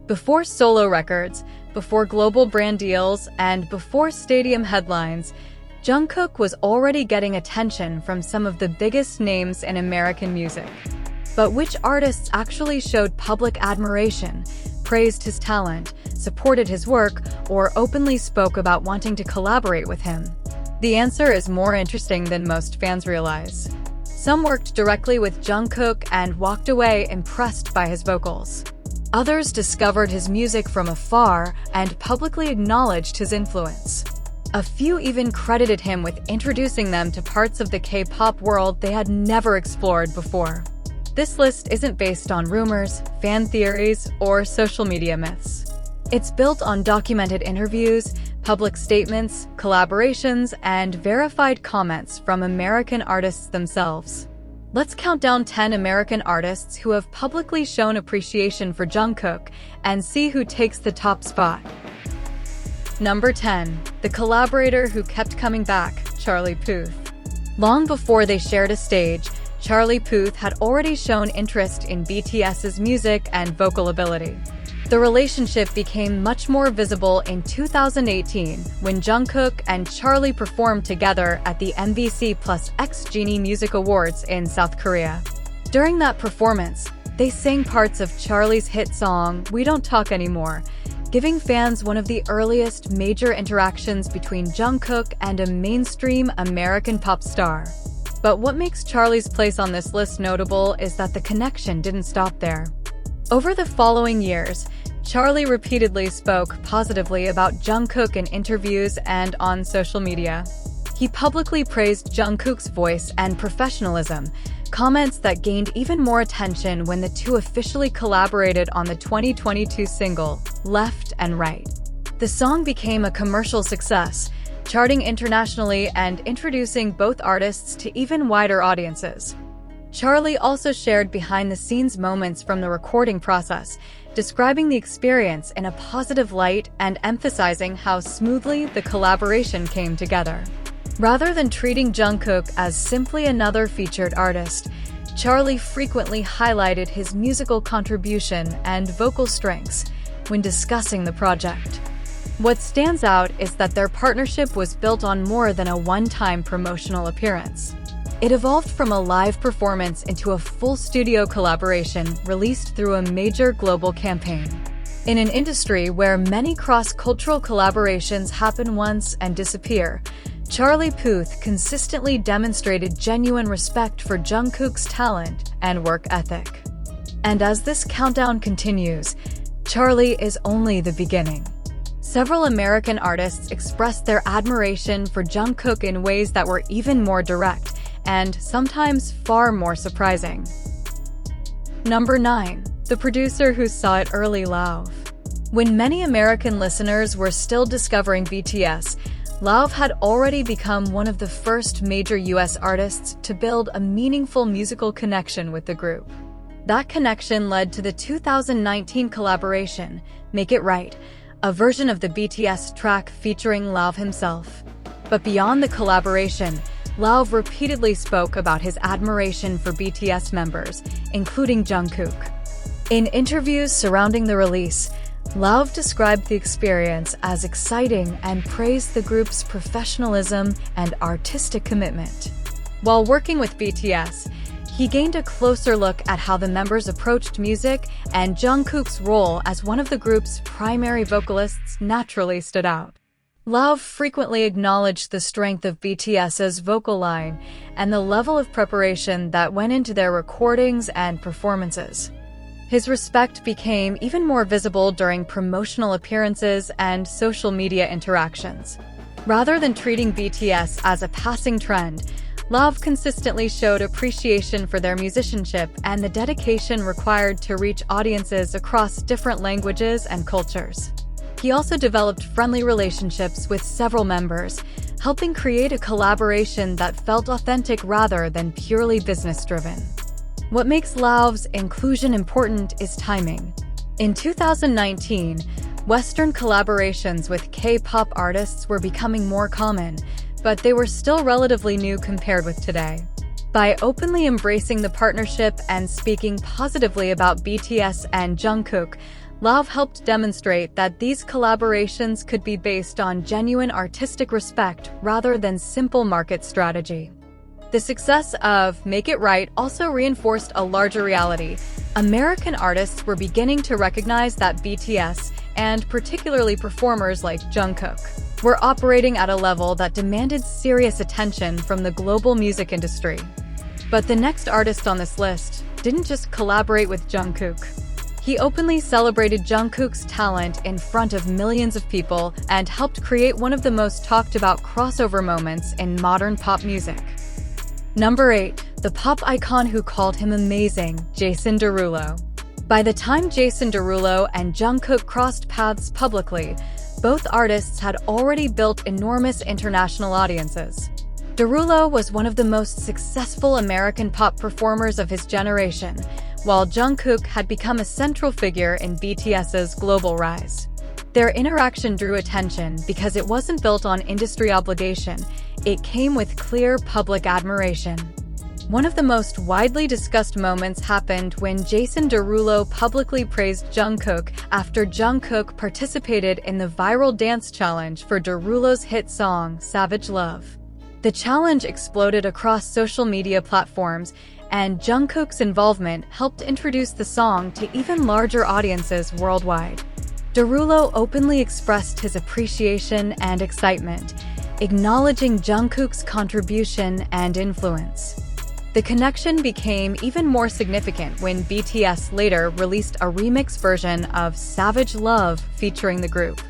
Before solo records, before global brand deals, and before stadium headlines, Jungkook was already getting attention from some of the biggest names in American music. But which artists actually showed public admiration, praised his talent, supported his work, or openly spoke about wanting to collaborate with him? The answer is more interesting than most fans realize. Some worked directly with Jungkook and walked away impressed by his vocals. Others discovered his music from afar and publicly acknowledged his influence. A few even credited him with introducing them to parts of the K-pop world they had never explored before. This list isn't based on rumors, fan theories, or social media myths. It's built on documented interviews, public statements, collaborations, and verified comments from American artists themselves. Let's count down 10 American artists who have publicly shown appreciation for Jungkook and see who takes the top spot. Number 10. The collaborator who kept coming back, Charlie Puth. Long before they shared a stage, Charlie Puth had already shown interest in BTS's music and vocal ability. The relationship became much more visible in 2018 when Jungkook and Charlie performed together at the MBC Plus X Genie Music Awards in South Korea. During that performance, they sang parts of Charlie's hit song, We Don't Talk Anymore, giving fans one of the earliest major interactions between Jungkook and a mainstream American pop star. But what makes Charlie's place on this list notable is that the connection didn't stop there. Over the following years, Charlie repeatedly spoke positively about Jungkook in interviews and on social media. He publicly praised Jungkook's voice and professionalism, comments that gained even more attention when the two officially collaborated on the 2022 single, Left and Right. The song became a commercial success, charting internationally and introducing both artists to even wider audiences. Charlie also shared behind-the-scenes moments from the recording process, describing the experience in a positive light and emphasizing how smoothly the collaboration came together. Rather than treating Jungkook as simply another featured artist, Charlie frequently highlighted his musical contribution and vocal strengths when discussing the project. What stands out is that their partnership was built on more than a one-time promotional appearance. It evolved from a live performance into a full studio collaboration released through a major global campaign. In an industry where many cross-cultural collaborations happen once and disappear, Charlie Puth consistently demonstrated genuine respect for Jungkook's talent and work ethic. And as this countdown continues, Charlie is only the beginning. Several American artists expressed their admiration for Jungkook in ways that were even more direct and sometimes far more surprising. Number 9. The producer who saw it early, Lauv. When many American listeners were still discovering BTS, Lauv had already become one of the first major US artists to build a meaningful musical connection with the group. That connection led to the 2019 collaboration, Make It Right, a version of the BTS track featuring Lauv himself. But beyond the collaboration, Lauv repeatedly spoke about his admiration for BTS members, including Jungkook. In interviews surrounding the release, Lauv described the experience as exciting and praised the group's professionalism and artistic commitment. While working with BTS, he gained a closer look at how the members approached music, and Jungkook's role as one of the group's primary vocalists naturally stood out. Lauv frequently acknowledged the strength of BTS's vocal line and the level of preparation that went into their recordings and performances. His respect became even more visible during promotional appearances and social media interactions. Rather than treating BTS as a passing trend, Lauv consistently showed appreciation for their musicianship and the dedication required to reach audiences across different languages and cultures. He also developed friendly relationships with several members, helping create a collaboration that felt authentic rather than purely business-driven. What makes Lauv's inclusion important is timing. In 2019, Western collaborations with K-pop artists were becoming more common, but they were still relatively new compared with today. By openly embracing the partnership and speaking positively about BTS and Jungkook, Lauv helped demonstrate that these collaborations could be based on genuine artistic respect rather than simple market strategy. The success of Make It Right also reinforced a larger reality. American artists were beginning to recognize that BTS, and particularly performers like Jungkook, were operating at a level that demanded serious attention from the global music industry. But the next artist on this list didn't just collaborate with Jungkook. He openly celebrated Jungkook's talent in front of millions of people and helped create one of the most talked about crossover moments in modern pop music. Number 8. The pop icon who called him amazing, Jason Derulo. By the time Jason Derulo and Jungkook crossed paths publicly, both artists had already built enormous international audiences. Derulo was one of the most successful American pop performers of his generation, while Jungkook had become a central figure in BTS's global rise. Their interaction drew attention because it wasn't built on industry obligation, it came with clear public admiration. One of the most widely discussed moments happened when Jason Derulo publicly praised Jungkook after Jungkook participated in the viral dance challenge for Derulo's hit song, Savage Love. The challenge exploded across social media platforms, and Jungkook's involvement helped introduce the song to even larger audiences worldwide. Derulo openly expressed his appreciation and excitement, acknowledging Jungkook's contribution and influence. The connection became even more significant when BTS later released a remix version of Savage Love featuring the group.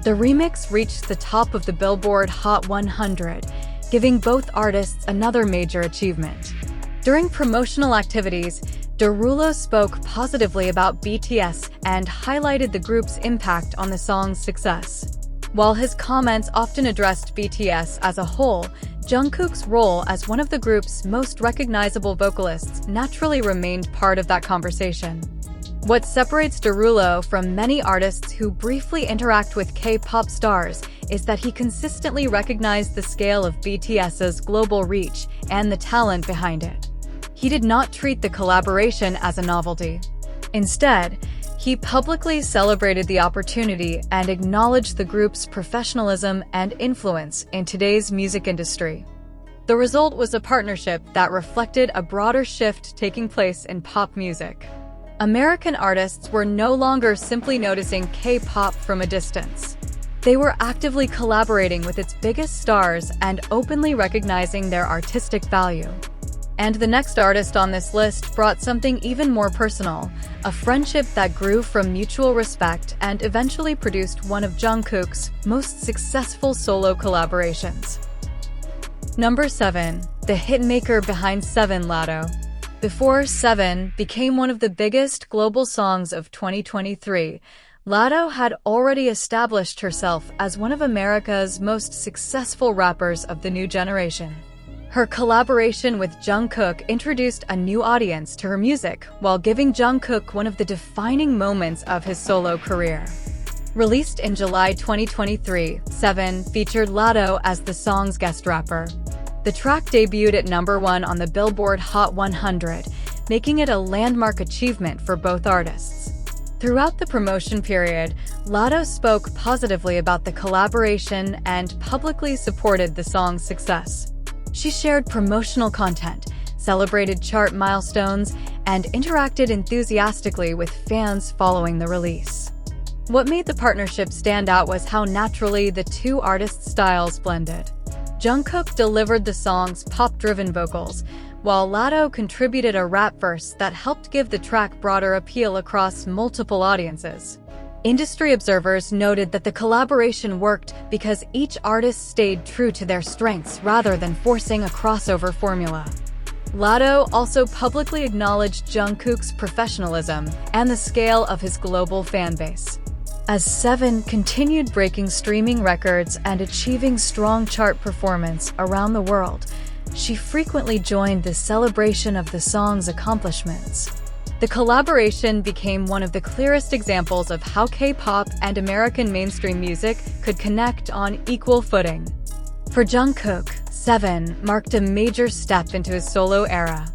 The remix reached the top of the Billboard Hot 100, giving both artists another major achievement. During promotional activities, Derulo spoke positively about BTS and highlighted the group's impact on the song's success. While his comments often addressed BTS as a whole, Jungkook's role as one of the group's most recognizable vocalists naturally remained part of that conversation. What separates Derulo from many artists who briefly interact with K-pop stars is that he consistently recognized the scale of BTS's global reach and the talent behind it. He did not treat the collaboration as a novelty. Instead, he publicly celebrated the opportunity and acknowledged the group's professionalism and influence in today's music industry. The result was a partnership that reflected a broader shift taking place in pop music. American artists were no longer simply noticing K-pop from a distance. They were actively collaborating with its biggest stars and openly recognizing their artistic value. And the next artist on this list brought something even more personal, a friendship that grew from mutual respect and eventually produced one of Jungkook's most successful solo collaborations. Number 7. The hitmaker behind Seven, Latto. Before Seven became one of the biggest global songs of 2023, Latto had already established herself as one of America's most successful rappers of the new generation. Her collaboration with Jungkook introduced a new audience to her music while giving Jungkook one of the defining moments of his solo career. Released in July 2023, Seven featured Latto as the song's guest rapper. The track debuted at number 1 on the Billboard Hot 100, making it a landmark achievement for both artists. Throughout the promotion period, Latto spoke positively about the collaboration and publicly supported the song's success. She shared promotional content, celebrated chart milestones, and interacted enthusiastically with fans following the release. What made the partnership stand out was how naturally the two artists' styles blended. Jungkook delivered the song's pop-driven vocals, while Latto contributed a rap verse that helped give the track broader appeal across multiple audiences. Industry observers noted that the collaboration worked because each artist stayed true to their strengths rather than forcing a crossover formula. Latto also publicly acknowledged Jungkook's professionalism and the scale of his global fanbase. As Seven continued breaking streaming records and achieving strong chart performance around the world, she frequently joined the celebration of the song's accomplishments. The collaboration became one of the clearest examples of how K-pop and American mainstream music could connect on equal footing. For Jungkook, Seven marked a major step into his solo era.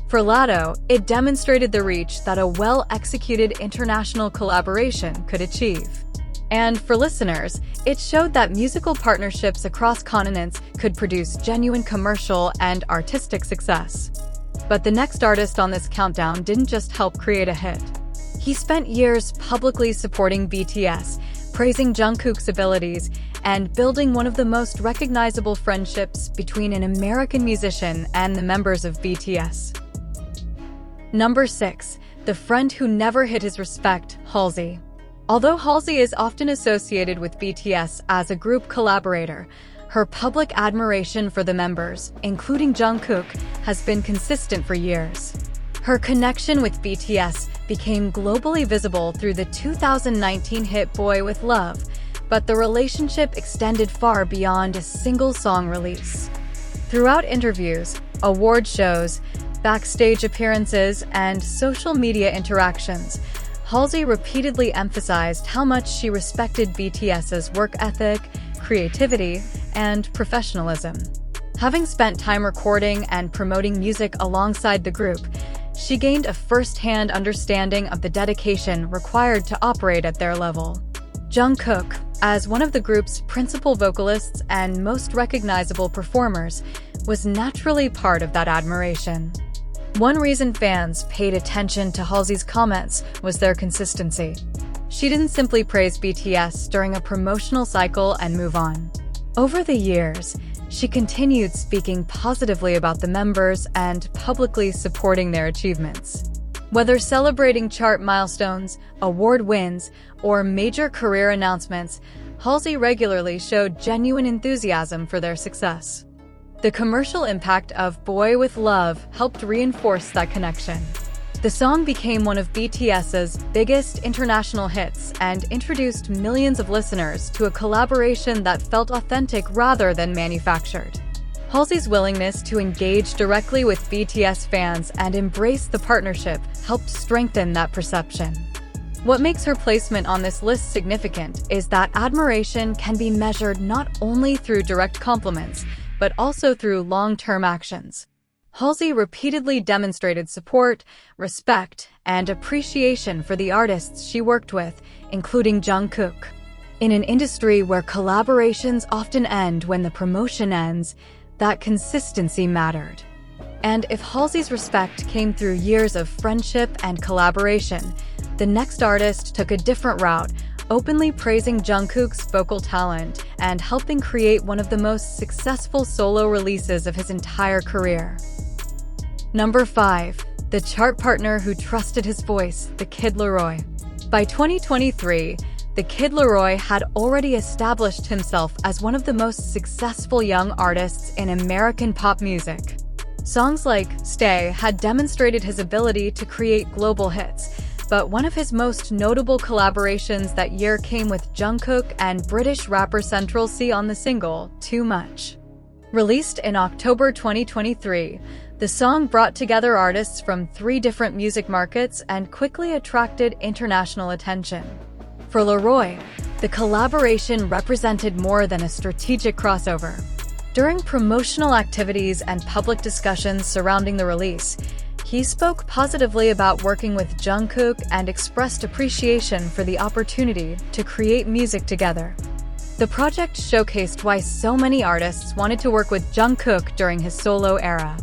For Latto, it demonstrated the reach that a well-executed international collaboration could achieve. And for listeners, it showed that musical partnerships across continents could produce genuine commercial and artistic success. But the next artist on this countdown didn't just help create a hit. He spent years publicly supporting BTS, praising Jungkook's abilities, and building one of the most recognizable friendships between an American musician and the members of BTS. Number 6. The friend who never hid his respect, Halsey. Although Halsey is often associated with BTS as a group collaborator, her public admiration for the members, including Jungkook, has been consistent for years. Her connection with BTS became globally visible through the 2019 hit Boy with Love, but the relationship extended far beyond a single song release. Throughout interviews, award shows, backstage appearances, and social media interactions, Halsey repeatedly emphasized how much she respected BTS's work ethic, creativity, and professionalism. Having spent time recording and promoting music alongside the group, she gained a first-hand understanding of the dedication required to operate at their level. Jungkook, as one of the group's principal vocalists and most recognizable performers, was naturally part of that admiration. One reason fans paid attention to Halsey's comments was their consistency. She didn't simply praise BTS during a promotional cycle and move on. Over the years, she continued speaking positively about the members and publicly supporting their achievements. Whether celebrating chart milestones, award wins, or major career announcements, Halsey regularly showed genuine enthusiasm for their success. The commercial impact of Boy with Love helped reinforce that connection. The song became one of BTS's biggest international hits and introduced millions of listeners to a collaboration that felt authentic rather than manufactured. Halsey's willingness to engage directly with BTS fans and embrace the partnership helped strengthen that perception. What makes her placement on this list significant is that admiration can be measured not only through direct compliments, but also through long-term actions. Halsey repeatedly demonstrated support, respect, and appreciation for the artists she worked with, including Jungkook. In an industry where collaborations often end when the promotion ends, that consistency mattered. And if Halsey's respect came through years of friendship and collaboration, the next artist took a different route, openly praising Jungkook's vocal talent and helping create one of the most successful solo releases of his entire career. Number 5. The chart partner who trusted his voice, the Kid LAROI. By 2023, the Kid LAROI had already established himself as one of the most successful young artists in American pop music. Songs like Stay had demonstrated his ability to create global hits, but one of his most notable collaborations that year came with Jungkook and British rapper Central C on the single, Too Much. Released in October 2023, the song brought together artists from 3 different music markets and quickly attracted international attention. For LAROI, the collaboration represented more than a strategic crossover. During promotional activities and public discussions surrounding the release, he spoke positively about working with Jungkook and expressed appreciation for the opportunity to create music together. The project showcased why so many artists wanted to work with Jungkook during his solo era.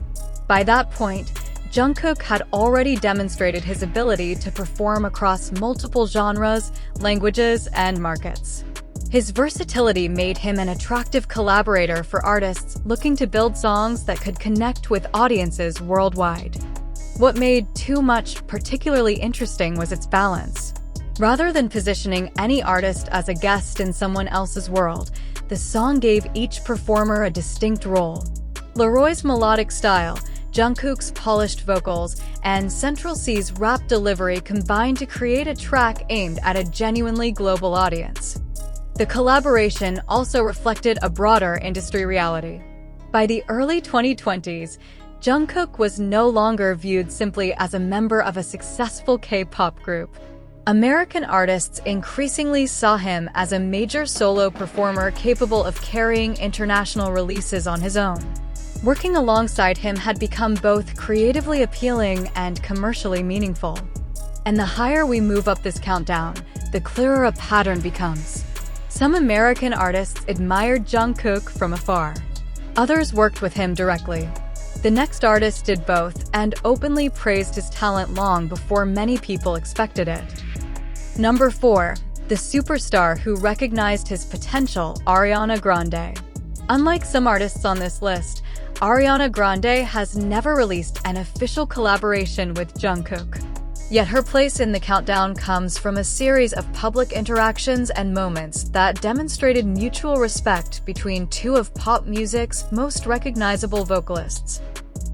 By that point, Jungkook had already demonstrated his ability to perform across multiple genres, languages, and markets. His versatility made him an attractive collaborator for artists looking to build songs that could connect with audiences worldwide. What made Too Much particularly interesting was its balance. Rather than positioning any artist as a guest in someone else's world, the song gave each performer a distinct role. LAROI's melodic style, Jungkook's polished vocals, and Central C's rap delivery combined to create a track aimed at a genuinely global audience. The collaboration also reflected a broader industry reality. By the early 2020s, Jungkook was no longer viewed simply as a member of a successful K-pop group. American artists increasingly saw him as a major solo performer capable of carrying international releases on his own. Working alongside him had become both creatively appealing and commercially meaningful. And the higher we move up this countdown, the clearer a pattern becomes. Some American artists admired Jungkook from afar. Others worked with him directly. The next artist did both and openly praised his talent long before many people expected it. Number 4. The superstar who recognized his potential, Ariana Grande. Unlike some artists on this list, Ariana Grande has never released an official collaboration with Jungkook. Yet her place in the countdown comes from a series of public interactions and moments that demonstrated mutual respect between two of pop music's most recognizable vocalists.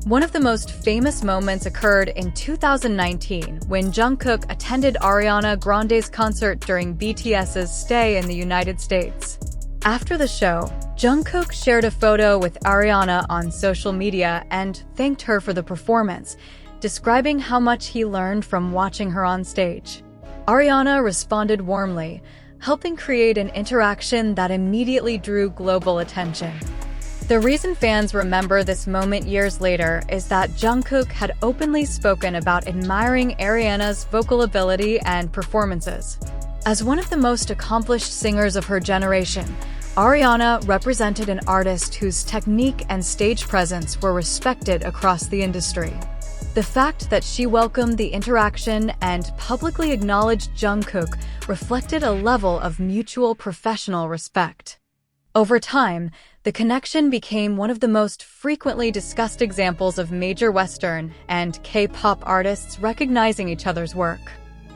One of the most famous moments occurred in 2019 when Jungkook attended Ariana Grande's concert during BTS's stay in the United States. After the show, Jungkook shared a photo with Ariana on social media and thanked her for the performance, describing how much he learned from watching her on stage. Ariana responded warmly, helping create an interaction that immediately drew global attention. The reason fans remember this moment years later is that Jungkook had openly spoken about admiring Ariana's vocal ability and performances. As one of the most accomplished singers of her generation, Ariana represented an artist whose technique and stage presence were respected across the industry. The fact that she welcomed the interaction and publicly acknowledged Jungkook reflected a level of mutual professional respect. Over time, the connection became one of the most frequently discussed examples of major Western and K-pop artists recognizing each other's work.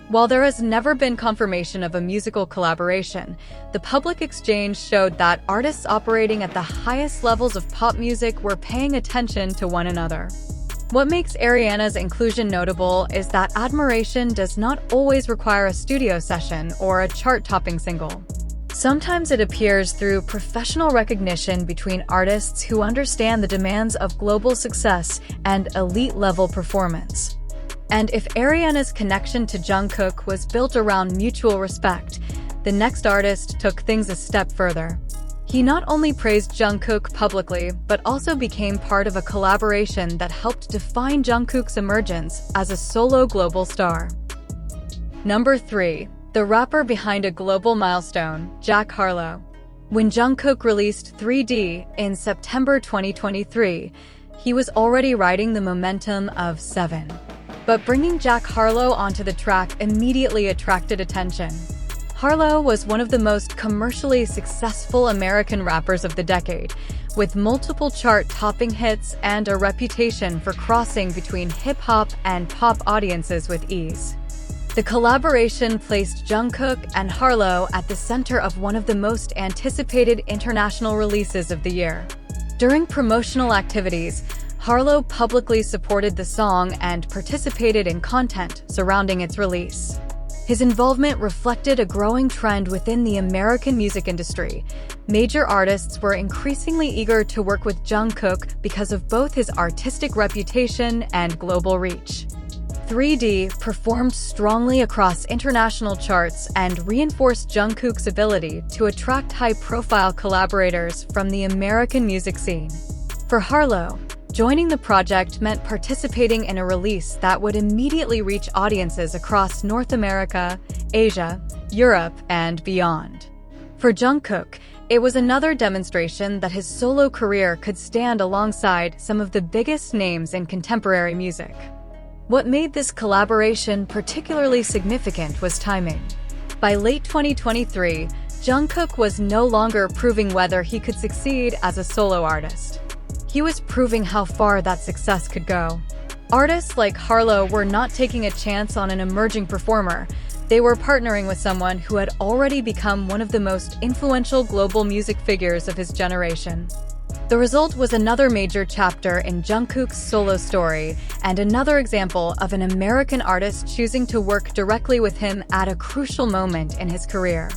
While there has never been confirmation of a musical collaboration, the public exchange showed that artists operating at the highest levels of pop music were paying attention to one another. What makes Ariana's inclusion notable is that admiration does not always require a studio session or a chart-topping single. Sometimes it appears through professional recognition between artists who understand the demands of global success and elite-level performance. And if Ariana's connection to Jungkook was built around mutual respect, the next artist took things a step further. He not only praised Jungkook publicly, but also became part of a collaboration that helped define Jungkook's emergence as a solo global star. Number 3. The rapper behind a global milestone, Jack Harlow. When Jungkook released 3D in September 2023, he was already riding the momentum of 7. But bringing Jack Harlow onto the track immediately attracted attention. Harlow was one of the most commercially successful American rappers of the decade, with multiple chart-topping hits and a reputation for crossing between hip-hop and pop audiences with ease. The collaboration placed Jungkook and Harlow at the center of one of the most anticipated international releases of the year. During promotional activities, Harlow publicly supported the song and participated in content surrounding its release. His involvement reflected a growing trend within the American music industry. Major artists were increasingly eager to work with Jungkook because of both his artistic reputation and global reach. 3D performed strongly across international charts and reinforced Jungkook's ability to attract high-profile collaborators from the American music scene. For Harlow, joining the project meant participating in a release that would immediately reach audiences across North America, Asia, Europe, and beyond. For Jungkook, it was another demonstration that his solo career could stand alongside some of the biggest names in contemporary music. What made this collaboration particularly significant was timing. By late 2023, Jungkook was no longer proving whether he could succeed as a solo artist. He was proving how far that success could go. Artists like Harlow were not taking a chance on an emerging performer. They were partnering with someone who had already become one of the most influential global music figures of his generation. The result was another major chapter in Jungkook's solo story, and another example of an American artist choosing to work directly with him at a crucial moment in his career.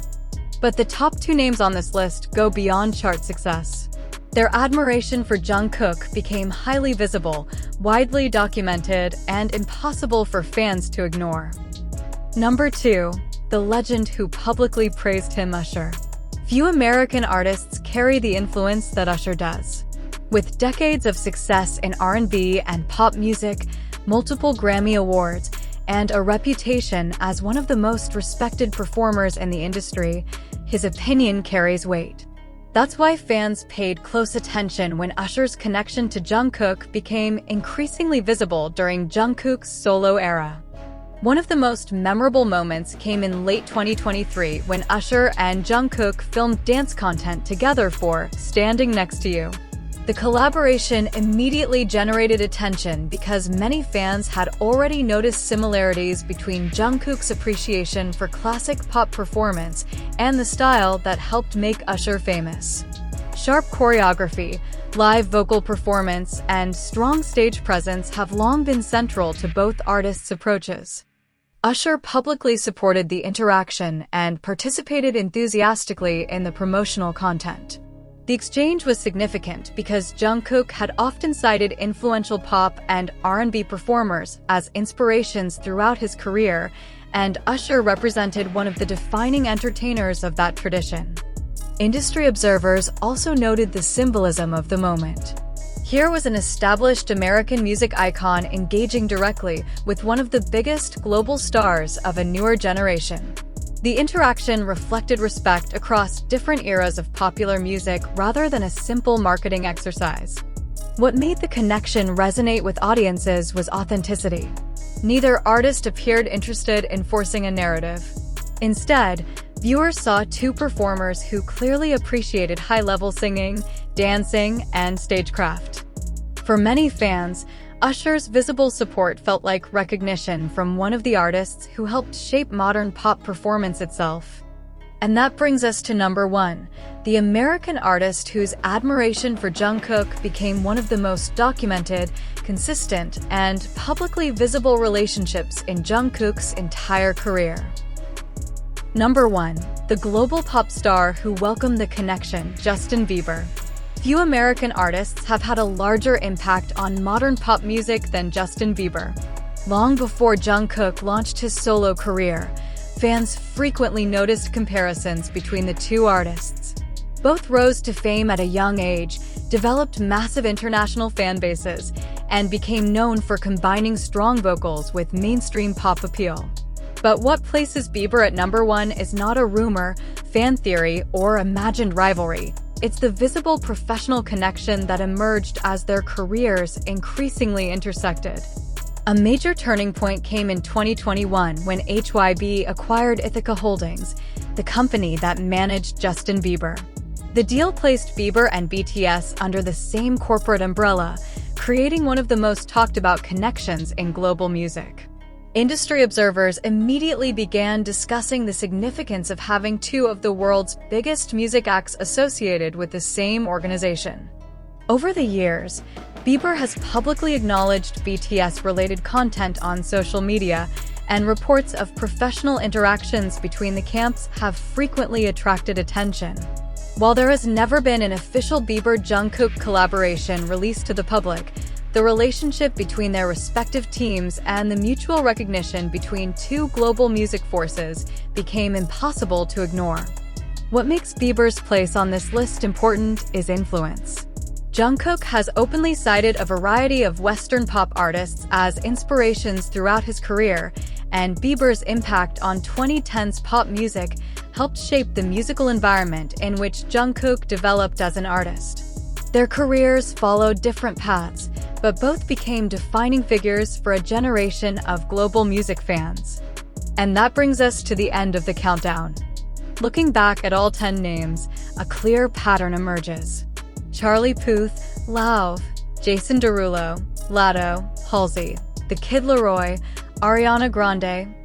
But the top 2 names on this list go beyond chart success. Their admiration for Jungkook became highly visible, widely documented, and impossible for fans to ignore. Number 2. The legend who publicly praised him, Usher. Few American artists carry the influence that Usher does. With decades of success in R&B and pop music, multiple Grammy Awards, and a reputation as one of the most respected performers in the industry, his opinion carries weight. That's why fans paid close attention when Usher's connection to Jungkook became increasingly visible during Jungkook's solo era. One of the most memorable moments came in late 2023 when Usher and Jungkook filmed dance content together for Standing Next to You. The collaboration immediately generated attention because many fans had already noticed similarities between Jungkook's appreciation for classic pop performance and the style that helped make Usher famous. Sharp choreography, live vocal performance, and strong stage presence have long been central to both artists' approaches. Usher publicly supported the interaction and participated enthusiastically in the promotional content. The exchange was significant because Jungkook had often cited influential pop and R&B performers as inspirations throughout his career, and Usher represented one of the defining entertainers of that tradition. Industry observers also noted the symbolism of the moment. Here was an established American music icon engaging directly with one of the biggest global stars of a newer generation. The interaction reflected respect across different eras of popular music rather than a simple marketing exercise. What made the connection resonate with audiences was authenticity. Neither artist appeared interested in forcing a narrative. Instead, viewers saw two performers who clearly appreciated high-level singing, dancing, and stagecraft. For many fans, Usher's visible support felt like recognition from one of the artists who helped shape modern pop performance itself. And that brings us to number 1, the American artist whose admiration for Jungkook became one of the most documented, consistent, and publicly visible relationships in Jungkook's entire career. Number 1, the global pop star who welcomed the connection, Justin Bieber. Few American artists have had a larger impact on modern pop music than Justin Bieber. Long before Jungkook launched his solo career, fans frequently noticed comparisons between the two artists. Both rose to fame at a young age, developed massive international fan bases, and became known for combining strong vocals with mainstream pop appeal. But what places Bieber at number 1 is not a rumor, fan theory, or imagined rivalry. It's the visible professional connection that emerged as their careers increasingly intersected. A major turning point came in 2021 when HYB acquired Ithaca Holdings, the company that managed Justin Bieber. The deal placed Bieber and BTS under the same corporate umbrella, creating one of the most talked about connections in global music. Industry observers immediately began discussing the significance of having two of the world's biggest music acts associated with the same organization. Over the years, Bieber has publicly acknowledged BTS-related content on social media, and reports of professional interactions between the camps have frequently attracted attention. While there has never been an official Bieber Jungkook collaboration released to the public, the relationship between their respective teams and the mutual recognition between two global music forces became impossible to ignore. What makes Bieber's place on this list important is influence. Jungkook has openly cited a variety of Western pop artists as inspirations throughout his career, and Bieber's impact on 2010s pop music helped shape the musical environment in which Jungkook developed as an artist. Their careers followed different paths, but both became defining figures for a generation of global music fans. And that brings us to the end of the countdown. Looking back at all 10 names, a clear pattern emerges. Charlie Puth, Lauv, Jason Derulo, Latto, Halsey, the Kid LAROI, Ariana Grande,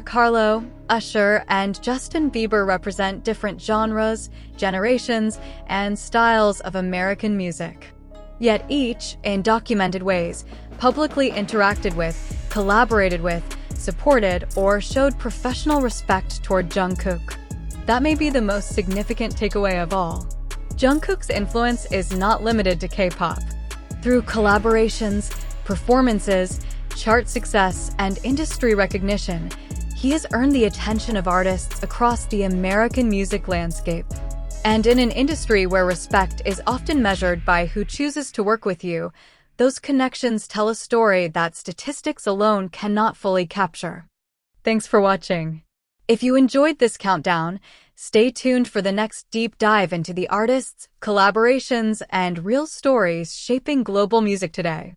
Harlow, Usher, and Justin Bieber represent different genres, generations, and styles of American music. Yet each, in documented ways, publicly interacted with, collaborated with, supported, or showed professional respect toward Jungkook. That may be the most significant takeaway of all. Jungkook's influence is not limited to K-pop. Through collaborations, performances, chart success, and industry recognition, he has earned the attention of artists across the American music landscape. And in an industry where respect is often measured by who chooses to work with you, those connections tell a story that statistics alone cannot fully capture. Thanks for watching. If you enjoyed this countdown, stay tuned for the next deep dive into the artists, collaborations, and real stories shaping global music today.